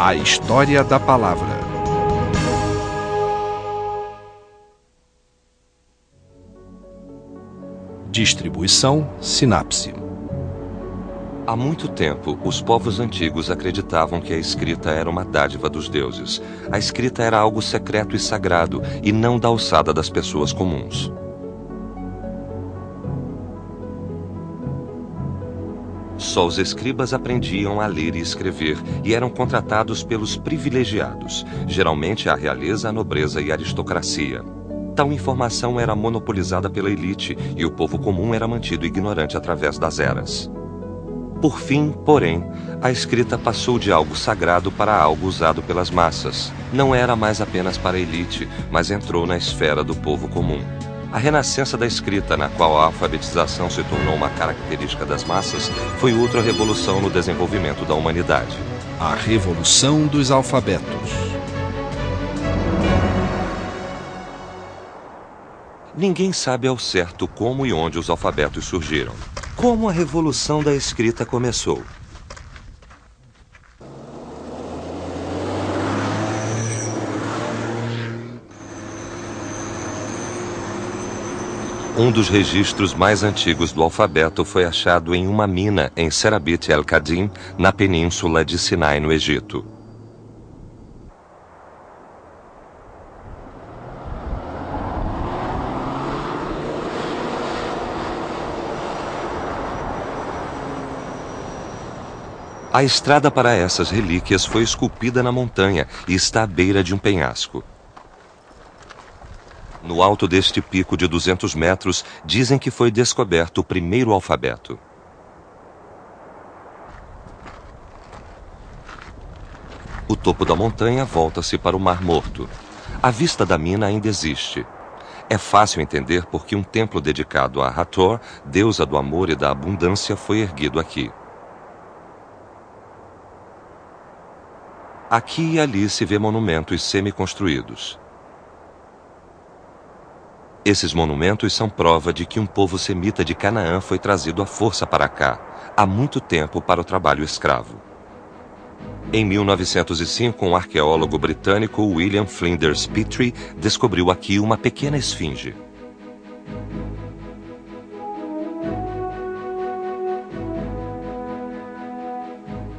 A História da Palavra. Distribuição Sinapse. Há muito tempo, os povos antigos acreditavam que a escrita era uma dádiva dos deuses. A escrita era algo secreto e sagrado, e não da alçada das pessoas comuns. Só os escribas aprendiam a ler e escrever, e eram contratados pelos privilegiados, geralmente a realeza, a nobreza e a aristocracia. Tal informação era monopolizada pela elite, e o povo comum era mantido ignorante através das eras. Por fim, porém, a escrita passou de algo sagrado para algo usado pelas massas. Não era mais apenas para a elite, mas entrou na esfera do povo comum. A renascença da escrita, na qual a alfabetização se tornou uma característica das massas, foi outra revolução no desenvolvimento da humanidade. A Revolução dos Alfabetos. Ninguém sabe ao certo como e onde os alfabetos surgiram. Como a revolução da escrita começou? Um dos registros mais antigos do alfabeto foi achado em uma mina em Serabit el-Qadim, na península de Sinai, no Egito. A estrada para essas relíquias foi esculpida na montanha e está à beira de um penhasco. No alto deste pico de 200 metros, dizem que foi descoberto o primeiro alfabeto. O topo da montanha volta-se para o Mar Morto. A vista da mina ainda existe. É fácil entender porque um templo dedicado a Hathor, deusa do amor e da abundância, foi erguido aqui. Aqui e ali se vê monumentos semi-construídos. Esses monumentos são prova de que um povo semita de Canaã foi trazido à força para cá, há muito tempo para o trabalho escravo. Em 1905, um arqueólogo britânico, William Flinders Petrie, descobriu aqui uma pequena esfinge.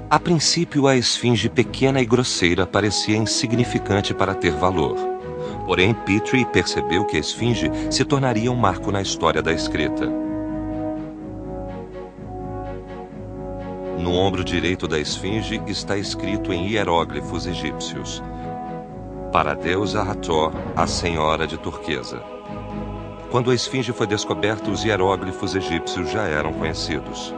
A princípio, a esfinge pequena e grosseira parecia insignificante para ter valor. Porém, Petrie percebeu que a esfinge se tornaria um marco na história da escrita. No ombro direito da esfinge está escrito em hieróglifos egípcios: para a deusa Hathor, a senhora de turquesa. Quando a esfinge foi descoberta, os hieróglifos egípcios já eram conhecidos.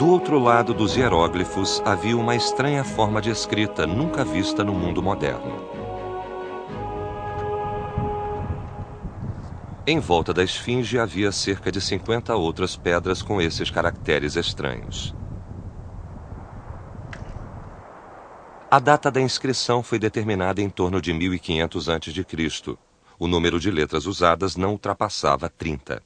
Do outro lado dos hieróglifos havia uma estranha forma de escrita nunca vista no mundo moderno. Em volta da esfinge havia cerca de 50 outras pedras com esses caracteres estranhos. A data da inscrição foi determinada em torno de 1500 a.C. O número de letras usadas não ultrapassava 30.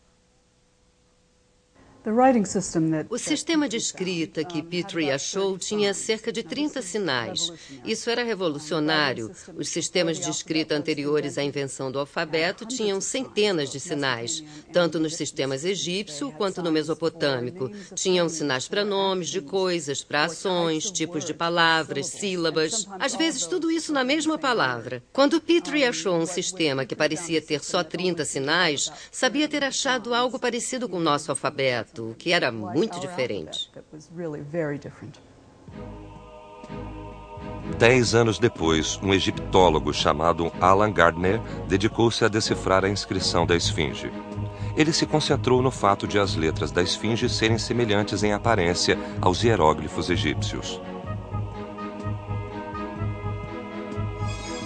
O sistema de escrita que Petrie achou tinha cerca de 30 sinais. Isso era revolucionário. Os sistemas de escrita anteriores à invenção do alfabeto tinham centenas de sinais, tanto nos sistemas egípcio quanto no mesopotâmico. Tinham sinais para nomes de coisas, para ações, tipos de palavras, sílabas. Às vezes, tudo isso na mesma palavra. Quando Petrie achou um sistema que parecia ter só 30 sinais, sabia ter achado algo parecido com o nosso alfabeto, o que era muito diferente. 10 anos depois, um egiptólogo chamado Alan Gardner dedicou-se a decifrar a inscrição da esfinge. Ele se concentrou no fato de as letras da esfinge serem semelhantes em aparência aos hieróglifos egípcios.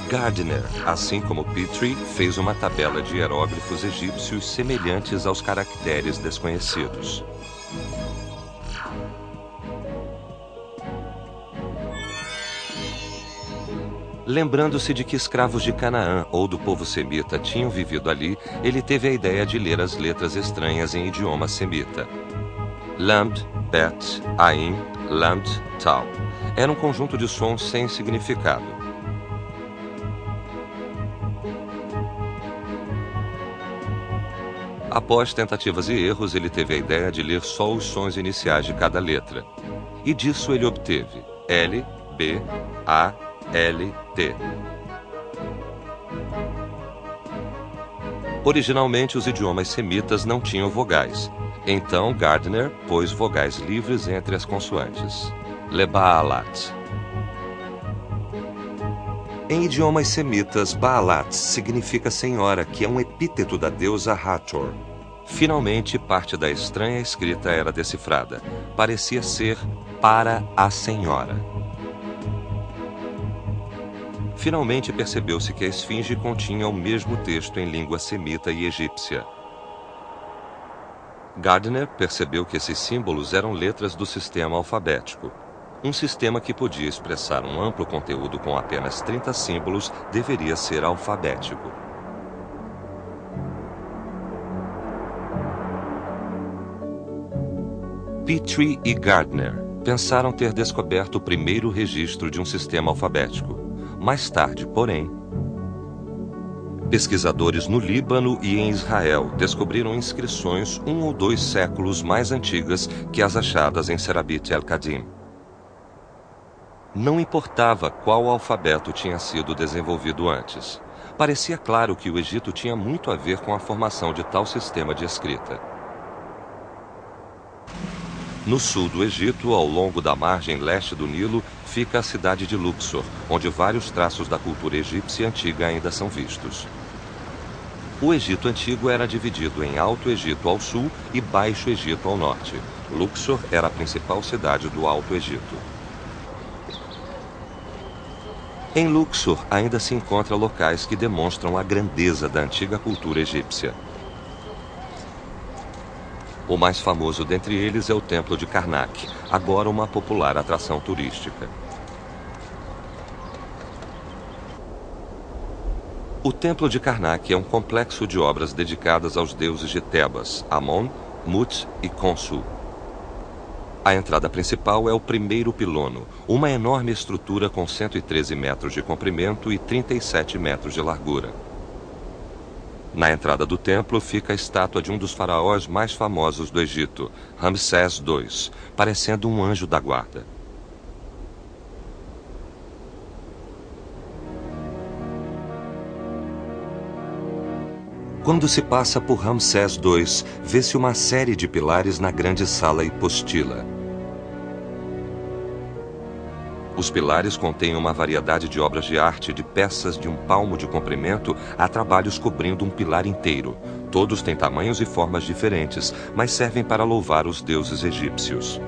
Gardner, assim como Petrie, fez uma tabela de hieróglifos egípcios semelhantes aos caracteres desconhecidos. Lembrando-se de que escravos de Canaã ou do povo semita tinham vivido ali, ele teve a ideia de ler as letras estranhas em idioma semita. Lamd, Bet, Ain, Lamd, Tal. Era um conjunto de sons sem significado. Após tentativas e erros, ele teve a ideia de ler só os sons iniciais de cada letra. E disso ele obteve L, B, A, L, T. Originalmente, os idiomas semitas não tinham vogais. Então, Gardner pôs vogais livres entre as consoantes. Le-Baalat. Em idiomas semitas, Baalat significa senhora, que é um epíteto da deusa Hathor. Finalmente, parte da estranha escrita era decifrada. Parecia ser para a senhora. Finalmente percebeu-se que a esfinge continha o mesmo texto em língua semita e egípcia. Gardner percebeu que esses símbolos eram letras do sistema alfabético. Um sistema que podia expressar um amplo conteúdo com apenas 30 símbolos deveria ser alfabético. Petrie e Gardner pensaram ter descoberto o primeiro registro de um sistema alfabético. Mais tarde, porém, pesquisadores no Líbano e em Israel descobriram inscrições 1 ou 2 séculos mais antigas que as achadas em Serabit el-Qadim. Não importava qual alfabeto tinha sido desenvolvido antes. Parecia claro que o Egito tinha muito a ver com a formação de tal sistema de escrita. No sul do Egito, ao longo da margem leste do Nilo, fica a cidade de Luxor, onde vários traços da cultura egípcia antiga ainda são vistos. O Egito Antigo era dividido em Alto Egito ao sul e Baixo Egito ao norte. Luxor era a principal cidade do Alto Egito. Em Luxor ainda se encontram locais que demonstram a grandeza da antiga cultura egípcia. O mais famoso dentre eles é o Templo de Karnak, agora uma popular atração turística. O Templo de Karnak é um complexo de obras dedicadas aos deuses de Tebas, Amon, Mut e Khonsu. A entrada principal é o primeiro pilono, uma enorme estrutura com 113 metros de comprimento e 37 metros de largura. Na entrada do templo fica a estátua de um dos faraós mais famosos do Egito, Ramsés II, parecendo um anjo da guarda. Quando se passa por Ramsés II, vê-se uma série de pilares na grande sala hipostila. Os pilares contêm uma variedade de obras de arte, de peças de 1 palmo de comprimento a trabalhos cobrindo um pilar inteiro. Todos têm tamanhos e formas diferentes, mas servem para louvar os deuses egípcios.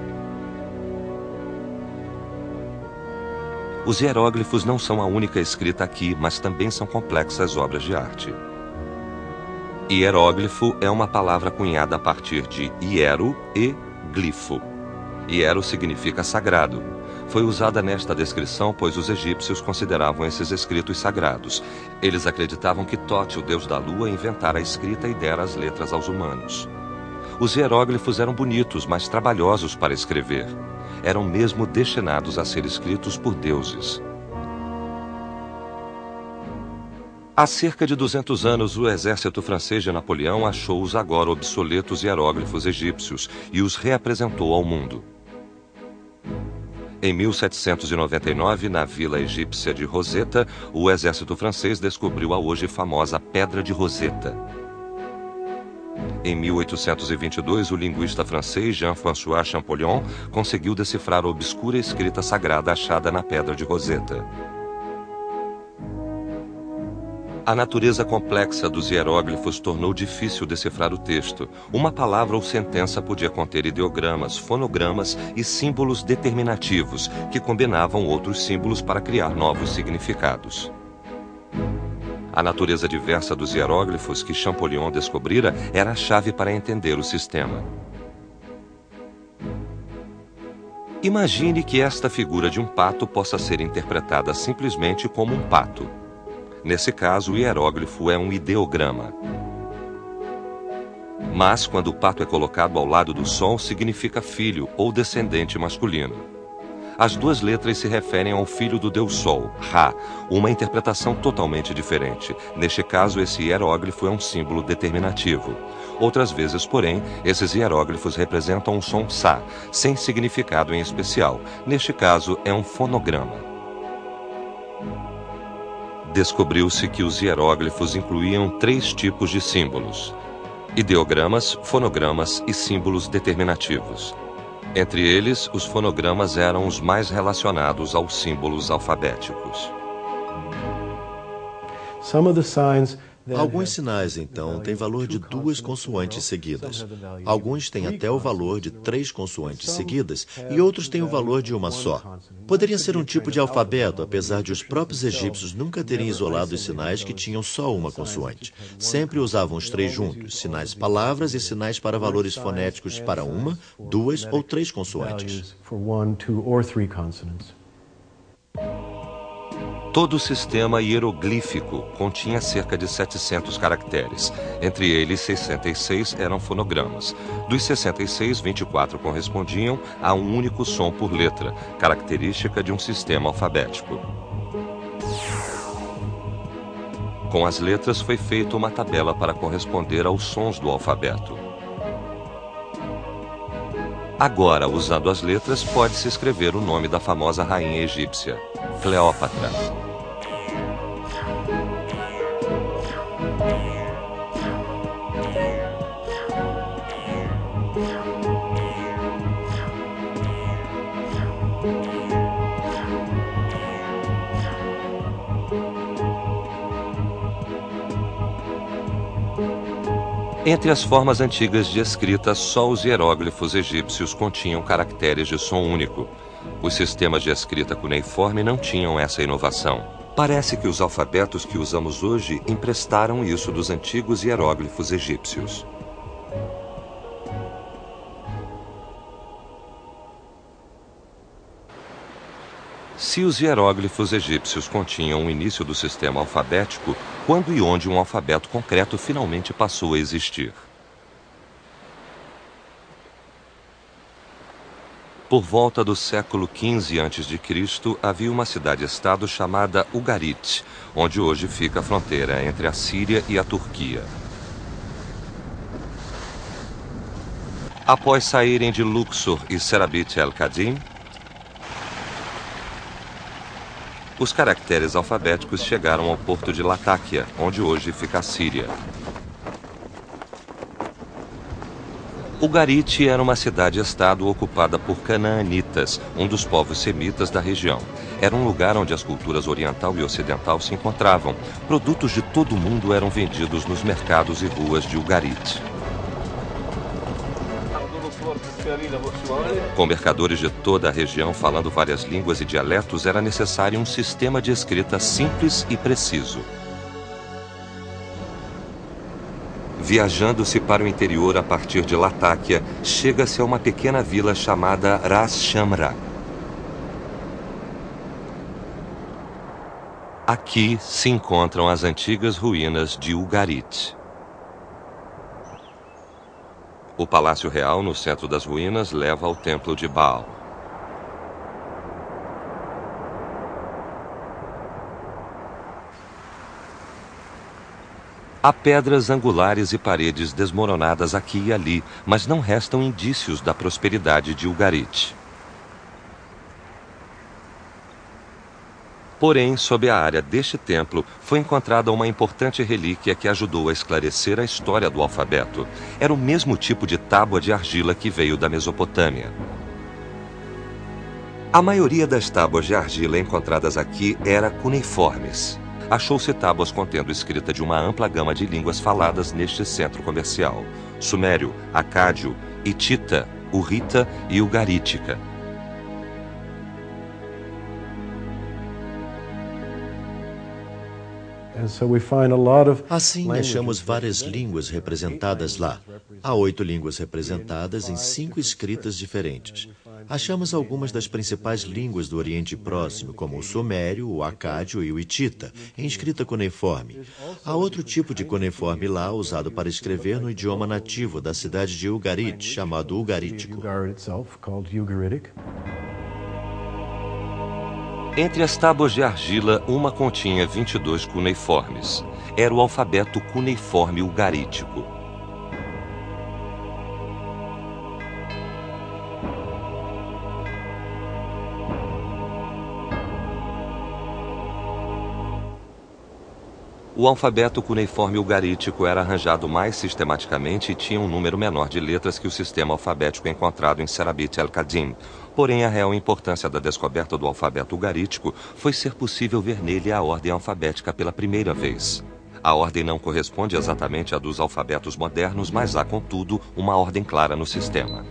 Os hieróglifos não são a única escrita aqui, mas também são complexas obras de arte. Hieróglifo é uma palavra cunhada a partir de hiero e glifo. Hiero significa sagrado. Foi usada nesta descrição, pois os egípcios consideravam esses escritos sagrados. Eles acreditavam que Tote, o deus da lua, inventara a escrita e dera as letras aos humanos. Os hieróglifos eram bonitos, mas trabalhosos para escrever. Eram mesmo destinados a ser escritos por deuses. Há cerca de 200 anos, o exército francês de Napoleão achou os agora obsoletos hieróglifos egípcios e os reapresentou ao mundo. Em 1799, na vila egípcia de Rosetta, o exército francês descobriu a hoje famosa Pedra de Rosetta. Em 1822, o linguista francês Jean-François Champollion conseguiu decifrar a obscura escrita sagrada achada na Pedra de Rosetta. A natureza complexa dos hieróglifos tornou difícil decifrar o texto. Uma palavra ou sentença podia conter ideogramas, fonogramas e símbolos determinativos, que combinavam outros símbolos para criar novos significados. A natureza diversa dos hieróglifos que Champollion descobrira era a chave para entender o sistema. Imagine que esta figura de um pato possa ser interpretada simplesmente como um pato. Nesse caso, o hieróglifo é um ideograma. Mas, quando o pato é colocado ao lado do som, significa filho ou descendente masculino. As duas letras se referem ao filho do deus Sol, Ra, uma interpretação totalmente diferente. Neste caso, esse hieróglifo é um símbolo determinativo. Outras vezes, porém, esses hieróglifos representam o som Sa, sem significado em especial. Neste caso, é um fonograma. Descobriu-se que os hieróglifos incluíam 3 tipos de símbolos: ideogramas, fonogramas e símbolos determinativos. Entre eles, os fonogramas eram os mais relacionados aos símbolos alfabéticos. Alguns sinais, então, têm valor de 2 consoantes seguidas. Alguns têm até o valor de 3 consoantes seguidas e outros têm o valor de uma só. Poderia ser um tipo de alfabeto, apesar de os próprios egípcios nunca terem isolado os sinais que tinham só uma consoante. Sempre usavam os 3 juntos, sinais palavras e sinais para valores fonéticos para 1, 2 ou 3 consoantes. Todo o sistema hieroglífico continha cerca de 700 caracteres. Entre eles, 66 eram fonogramas. Dos 66, 24 correspondiam a um único som por letra, característica de um sistema alfabético. Com as letras foi feita uma tabela para corresponder aos sons do alfabeto. Agora, usando as letras, pode-se escrever o nome da famosa rainha egípcia, Cleópatra. Entre as formas antigas de escrita, só os hieróglifos egípcios continham caracteres de som único. Os sistemas de escrita cuneiforme não tinham essa inovação. Parece que os alfabetos que usamos hoje emprestaram isso dos antigos hieróglifos egípcios. Se os hieróglifos egípcios continham o início do sistema alfabético, quando e onde um alfabeto concreto finalmente passou a existir? Por volta do século XV a.C., havia uma cidade-estado chamada Ugarit, onde hoje fica a fronteira entre a Síria e a Turquia. Após saírem de Luxor e Serabit el-Qadim, os caracteres alfabéticos chegaram ao porto de Latáquia, onde hoje fica a Síria. Ugarit era uma cidade-estado ocupada por canaanitas, um dos povos semitas da região. Era um lugar onde as culturas oriental e ocidental se encontravam. Produtos de todo o mundo eram vendidos nos mercados e ruas de Ugarit. Com mercadores de toda a região falando várias línguas e dialetos, era necessário um sistema de escrita simples e preciso. Viajando-se para o interior a partir de Latáquia, chega-se a uma pequena vila chamada Ras Shamra. Aqui se encontram as antigas ruínas de Ugarit. O Palácio Real, no centro das ruínas, leva ao Templo de Baal. Há pedras angulares e paredes desmoronadas aqui e ali, mas não restam indícios da prosperidade de Ugarit. Porém, sob a área deste templo, foi encontrada uma importante relíquia que ajudou a esclarecer a história do alfabeto. Era o mesmo tipo de tábua de argila que veio da Mesopotâmia. A maioria das tábuas de argila encontradas aqui era cuneiformes. Achou-se tábuas contendo escrita de uma ampla gama de línguas faladas neste centro comercial: sumério, acádio, hitita, hurrita e ugarítica. Assim, achamos várias línguas representadas lá. Há 8 línguas representadas em 5 escritas diferentes. Achamos algumas das principais línguas do Oriente Próximo, como o sumério, o acádio e o hitita, em escrita cuneiforme. Há outro tipo de cuneiforme lá usado para escrever no idioma nativo da cidade de Ugarit, chamado Ugarítico. Entre as tábuas de argila, uma continha 22 cuneiformes. Era o alfabeto cuneiforme ugarítico. O alfabeto cuneiforme ugarítico era arranjado mais sistematicamente e tinha um número menor de letras que o sistema alfabético encontrado em Serabit el-Qadim. Porém, a real importância da descoberta do alfabeto ugarítico foi ser possível ver nele a ordem alfabética pela primeira vez. A ordem não corresponde exatamente à dos alfabetos modernos, mas há, contudo, uma ordem clara no sistema.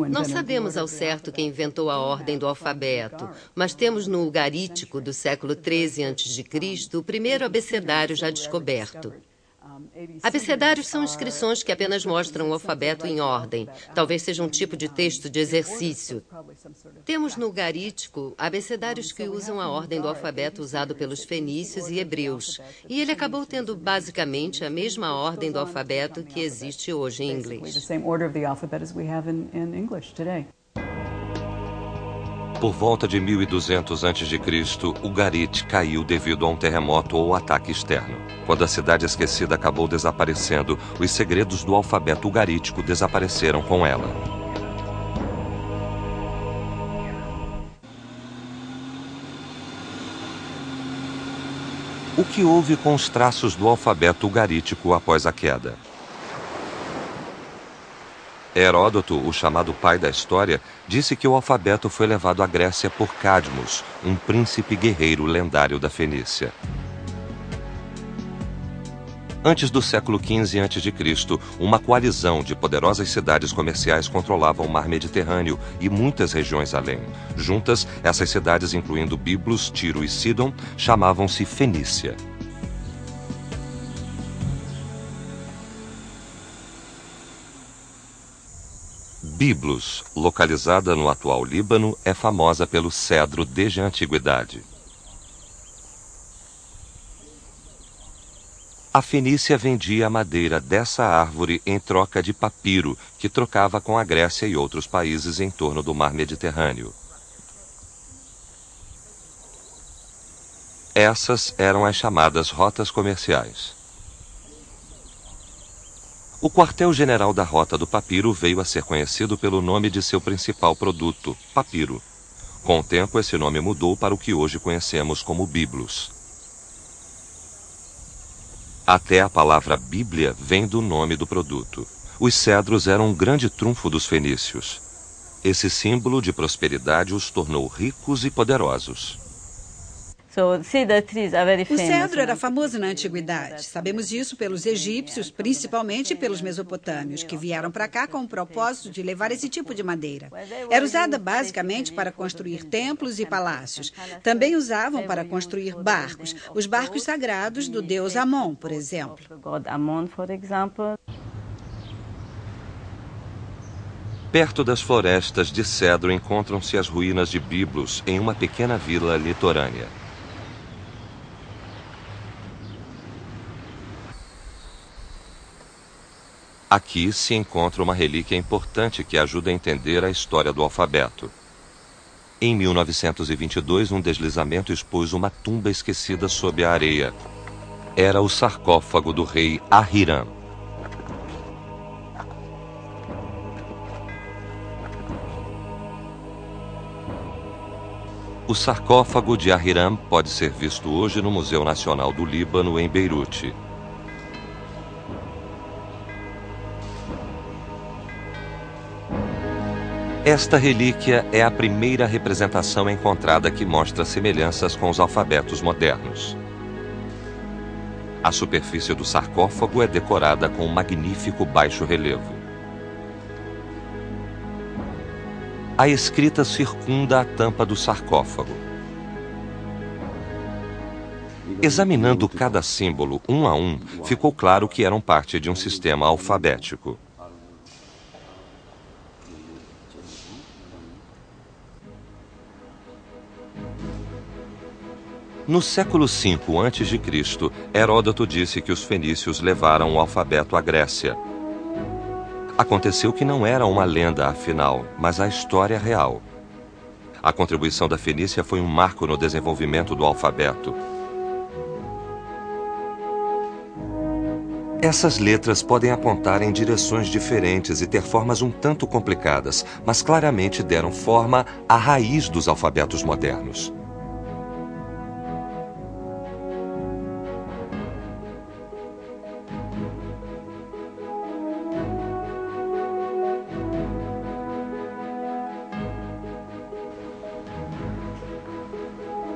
Não sabemos ao certo quem inventou a ordem do alfabeto, mas temos no Ugarítico do século XIII a.C. o primeiro abecedário já descoberto. Abecedários são inscrições que apenas mostram o alfabeto em ordem. Talvez seja um tipo de texto de exercício. Temos no Ugarítico abecedários que usam a ordem do alfabeto usado pelos fenícios e hebreus. E ele acabou tendo basicamente a mesma ordem do alfabeto que existe hoje em inglês. Por volta de 1200 a.C., Ugarit caiu devido a um terremoto ou ataque externo. Quando a cidade esquecida acabou desaparecendo, os segredos do alfabeto ugarítico desapareceram com ela. O que houve com os traços do alfabeto ugarítico após a queda? Heródoto, o chamado pai da história, disse que o alfabeto foi levado à Grécia por Cadmos, um príncipe guerreiro lendário da Fenícia. Antes do século XV a.C., uma coalizão de poderosas cidades comerciais controlava o mar Mediterrâneo e muitas regiões além. Juntas, essas cidades, incluindo Biblos, Tiro e Sidon, chamavam-se Fenícia. Biblos, localizada no atual Líbano, é famosa pelo cedro desde a antiguidade. A Fenícia vendia a madeira dessa árvore em troca de papiro, que trocava com a Grécia e outros países em torno do mar Mediterrâneo. Essas eram as chamadas rotas comerciais. O quartel-general da Rota do Papiro veio a ser conhecido pelo nome de seu principal produto, papiro. Com o tempo, esse nome mudou para o que hoje conhecemos como Biblos. Até a palavra Bíblia vem do nome do produto. Os cedros eram um grande trunfo dos fenícios. Esse símbolo de prosperidade os tornou ricos e poderosos. O cedro era famoso na antiguidade. Sabemos disso pelos egípcios, principalmente pelos mesopotâmios, que vieram para cá com o propósito de levar esse tipo de madeira. Era usada basicamente para construir templos e palácios. Também usavam para construir barcos, os barcos sagrados do deus Amon, por exemplo. Perto das florestas de cedro encontram-se as ruínas de Biblos, em uma pequena vila litorânea. Aqui se encontra uma relíquia importante que ajuda a entender a história do alfabeto. Em 1922, um deslizamento expôs uma tumba esquecida sob a areia. Era o sarcófago do rei Ahiram. O sarcófago de Ahiram pode ser visto hoje no Museu Nacional do Líbano, em Beirute. Esta relíquia é a primeira representação encontrada que mostra semelhanças com os alfabetos modernos. A superfície do sarcófago é decorada com um magnífico baixo relevo. A escrita circunda a tampa do sarcófago. Examinando cada símbolo um a um, ficou claro que eram parte de um sistema alfabético. No século V a.C., Heródoto disse que os fenícios levaram o alfabeto à Grécia. Aconteceu que não era uma lenda, afinal, mas a história real. A contribuição da Fenícia foi um marco no desenvolvimento do alfabeto. Essas letras podem apontar em direções diferentes e ter formas um tanto complicadas, mas claramente deram forma à raiz dos alfabetos modernos.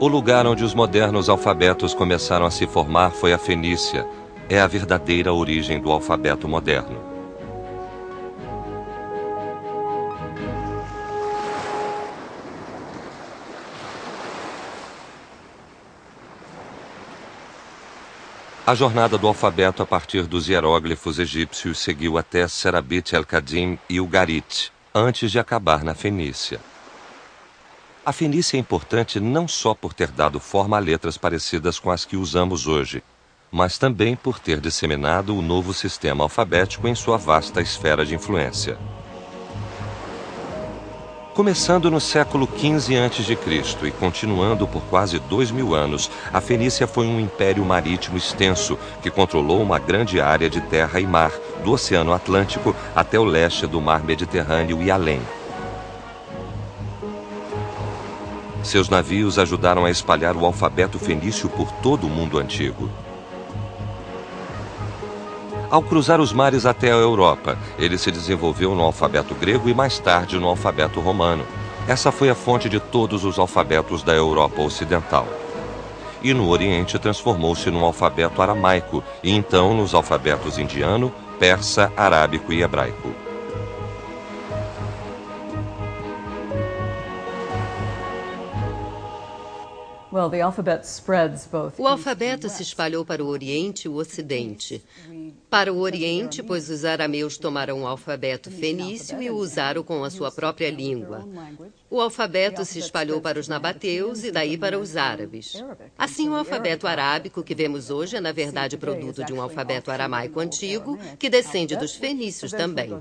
O lugar onde os modernos alfabetos começaram a se formar foi a Fenícia. É a verdadeira origem do alfabeto moderno. A jornada do alfabeto a partir dos hieróglifos egípcios seguiu até Serabit el-Khadim e Ugarit, antes de acabar na Fenícia. A Fenícia é importante não só por ter dado forma a letras parecidas com as que usamos hoje, mas também por ter disseminado o novo sistema alfabético em sua vasta esfera de influência. Começando no século XV a.C. e continuando por quase 2000 anos, a Fenícia foi um império marítimo extenso que controlou uma grande área de terra e mar, do Oceano Atlântico até o leste do Mar Mediterrâneo e além. Seus navios ajudaram a espalhar o alfabeto fenício por todo o mundo antigo. Ao cruzar os mares até a Europa, ele se desenvolveu no alfabeto grego e mais tarde no alfabeto romano. Essa foi a fonte de todos os alfabetos da Europa Ocidental. E no Oriente transformou-se num alfabeto aramaico e então nos alfabetos indiano, persa, arábico e hebraico. O alfabeto se espalhou para o Oriente e o Ocidente. Para o Oriente, pois os arameus tomaram o alfabeto fenício e o usaram com a sua própria língua. O alfabeto se espalhou para os nabateus e daí para os árabes. Assim, o alfabeto arábico que vemos hoje é, na verdade, produto de um alfabeto aramaico antigo, que descende dos fenícios também.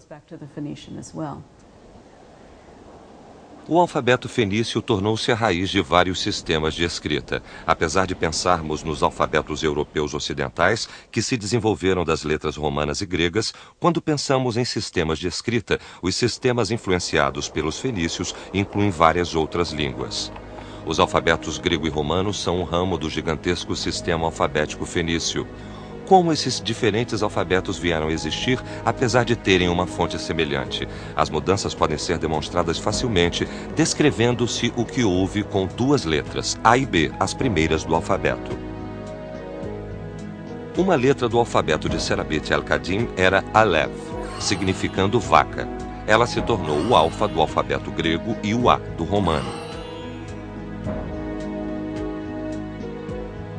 O alfabeto fenício tornou-se a raiz de vários sistemas de escrita, apesar de pensarmos nos alfabetos europeus ocidentais, que se desenvolveram das letras romanas e gregas. Quando pensamos em sistemas de escrita, os sistemas influenciados pelos fenícios incluem várias outras línguas. Os alfabetos grego e romano são um ramo do gigantesco sistema alfabético fenício. Como esses diferentes alfabetos vieram a existir, apesar de terem uma fonte semelhante? As mudanças podem ser demonstradas facilmente, descrevendo-se o que houve com duas letras, A e B, as primeiras do alfabeto. Uma letra do alfabeto de Serabit el-Khadim era Aleph, significando vaca. Ela se tornou o alfa do alfabeto grego e o A do romano.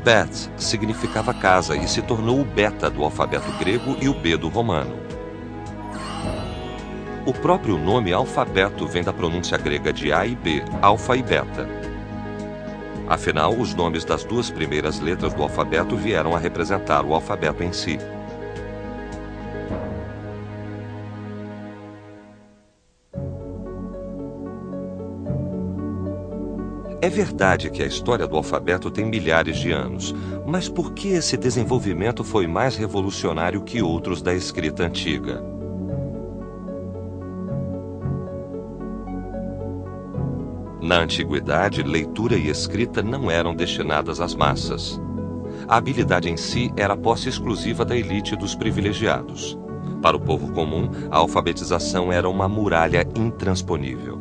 Bet significava casa e se tornou o beta do alfabeto grego e o B do romano. O próprio nome alfabeto vem da pronúncia grega de A e B, alfa e beta. Afinal, os nomes das duas primeiras letras do alfabeto vieram a representar o alfabeto em si. É verdade que a história do alfabeto tem milhares de anos, mas por que esse desenvolvimento foi mais revolucionário que outros da escrita antiga? Na antiguidade, leitura e escrita não eram destinadas às massas. A habilidade em si era posse exclusiva da elite dos privilegiados. Para o povo comum, a alfabetização era uma muralha intransponível.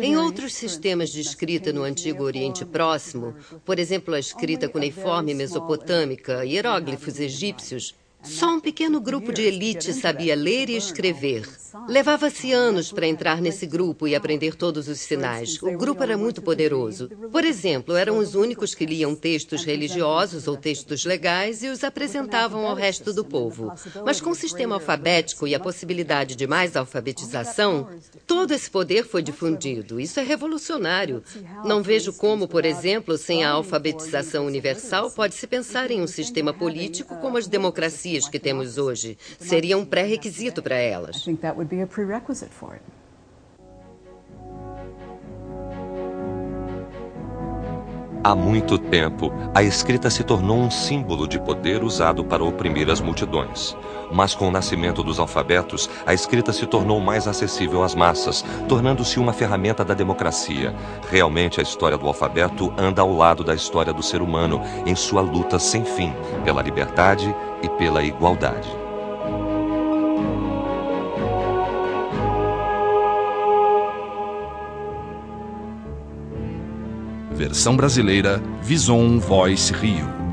Em outros sistemas de escrita no Antigo Oriente Próximo, por exemplo, a escrita cuneiforme mesopotâmica, hieróglifos egípcios, só um pequeno grupo de elite sabia ler e escrever. Levava-se anos para entrar nesse grupo e aprender todos os sinais. O grupo era muito poderoso. Por exemplo, eram os únicos que liam textos religiosos ou textos legais e os apresentavam ao resto do povo. Mas com o sistema alfabético e a possibilidade de mais alfabetização, todo esse poder foi difundido. Isso é revolucionário. Não vejo como, por exemplo, sem a alfabetização universal, pode-se pensar em um sistema político como as democracias que temos hoje. Seria um pré-requisito para elas. Há muito tempo, a escrita se tornou um símbolo de poder usado para oprimir as multidões. Mas com o nascimento dos alfabetos, a escrita se tornou mais acessível às massas, tornando-se uma ferramenta da democracia. Realmente, a história do alfabeto anda ao lado da história do ser humano em sua luta sem fim pela liberdade e pela igualdade. Versão brasileira, Vison Voice Rio.